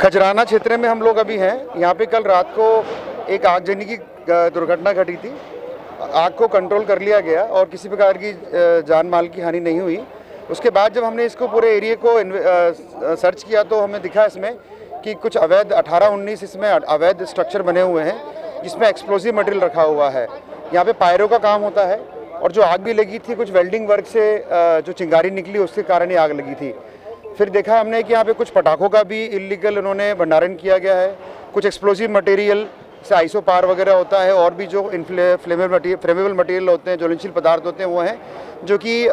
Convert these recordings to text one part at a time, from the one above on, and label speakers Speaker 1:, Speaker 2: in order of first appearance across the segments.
Speaker 1: खजराना क्षेत्र में हम लोग अभी हैं। यहाँ पे कल रात को एक आगजनी की दुर्घटना घटी थी। आग को कंट्रोल कर लिया गया और किसी प्रकार की जान माल की हानि नहीं हुई। उसके बाद जब हमने इसको पूरे एरिया को सर्च किया तो हमें दिखा इसमें कि कुछ अवैध 18-19 इसमें अवैध स्ट्रक्चर बने हुए हैं जिसमें एक्सप्लोसिव मटेरियल रखा हुआ है। यहाँ पे पायरो का काम होता है और जो आग भी लगी थी कुछ वेल्डिंग वर्क से जो चिंगारी निकली उसके कारण ही आग लगी थी। फिर देखा हमने कि यहाँ पे कुछ पटाखों का भी इलीगल उन्होंने भंडारण किया गया है। कुछ एक्सप्लोसिव मटेरियल से आइसोपार वगैरह होता है और भी जो फ्लेमेबल मटेरियल होते हैं, ज्वलनशील पदार्थ होते हैं वो हैं जो कि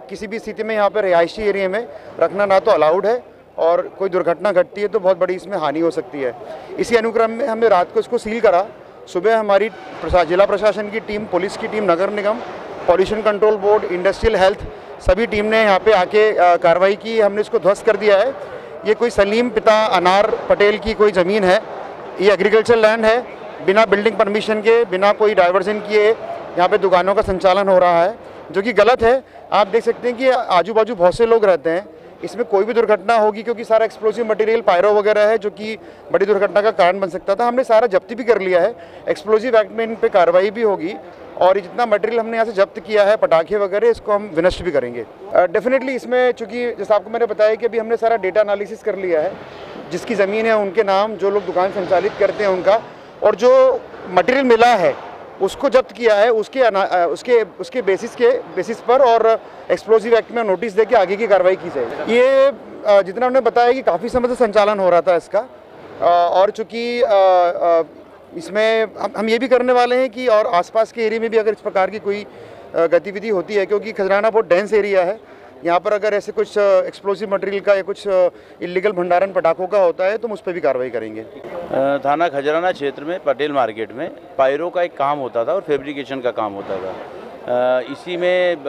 Speaker 1: किसी भी स्थिति में यहाँ पर रिहायशी एरिया में रखना ना तो अलाउड है और कोई दुर्घटना घटती है तो बहुत बड़ी इसमें हानि हो सकती है। इसी अनुक्रम में हमने रात को इसको सील करा। सुबह हमारी जिला प्रशासन की टीम, पुलिस की टीम, नगर निगम, pollution control board, industrial health सभी टीम ने यहाँ पे आके कार्रवाई की। हमने इसको ध्वस्त कर दिया है। ये कोई सलीम पिता अनार पटेल की कोई ज़मीन है। ये एग्रीकल्चर लैंड है। बिना बिल्डिंग परमिशन के, बिना कोई डाइवर्जन किए यहाँ पे दुकानों का संचालन हो रहा है जो कि गलत है। आप देख सकते हैं कि आजू बाजू बहुत से लोग रहते हैं। इसमें कोई भी दुर्घटना होगी क्योंकि सारा एक्सप्लोसिव मटेरियल पायरो वगैरह है जो कि बड़ी दुर्घटना का कारण बन सकता था। हमने सारा जब्ती भी कर लिया है। एक्सप्लोसिव एक्ट में इन पे कार्रवाई भी होगी और जितना मटेरियल हमने यहाँ से जब्त किया है, पटाखे वगैरह, इसको हम विनष्ट भी करेंगे। डेफिनेटली इसमें चूँकि जैसे आपको मैंने बताया कि अभी हमने सारा डेटा एनालिसिस कर लिया है। जिसकी ज़मीन है उनके नाम, जो लोग दुकान संचालित करते हैं उनका, और जो मटेरियल मिला है उसको जब्त किया है उसके बेसिस पर और एक्सप्लोसिव एक्ट में नोटिस देके आगे की कार्रवाई की जाएगी। ये जितना हमने बताया कि काफ़ी समय से संचालन हो रहा था इसका और चूँकि इसमें हम ये भी करने वाले हैं कि और आसपास के एरिया में भी अगर इस प्रकार की कोई गतिविधि होती है, क्योंकि खजराना बहुत डेंस एरिया है, यहाँ पर अगर ऐसे कुछ एक्सप्लोसिव मटेरियल का या कुछ इलीगल भंडारण पटाखों का होता है तो हम उस पर भी कार्रवाई करेंगे।
Speaker 2: थाना खजराना क्षेत्र में पटेल मार्केट में पायरो का एक काम होता था और फैब्रिकेशन का काम होता था। इसी में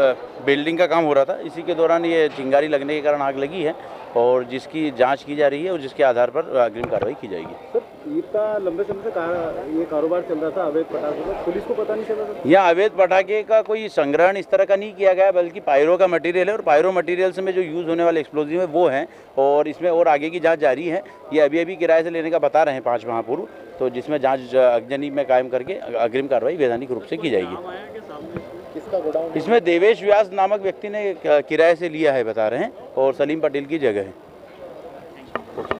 Speaker 2: बिल्डिंग का काम हो रहा था। इसी के दौरान ये चिंगारी लगने के कारण आग लगी है और जिसकी जांच की जा रही है और जिसके आधार पर अग्रिम कार्रवाई की जाएगी।
Speaker 3: सर, इतना लंबे समय से ये कारोबार चल रहा था अवैध पटाखे का, पुलिस को पता नहीं चला था?
Speaker 2: यहाँ अवैध पटाखे का कोई संग्रहण इस तरह का नहीं किया गया, बल्कि पायरो का मटेरियल है और पायरो मटेरियल्स में जो यूज़ होने वाले एक्सप्लोजिव है वो हैं और इसमें और आगे की जाँच जारी है। ये अभी किराए से लेने का बता रहे हैं 5 माह पूर्व, तो जिसमें जाँच अग्नि में कायम करके अग्रिम कार्रवाई वैधानिक रूप से की जाएगी। इसमें देवेश व्यास नामक व्यक्ति ने किराए से लिया है बता रहे हैं और सलीम पटेल की जगह है।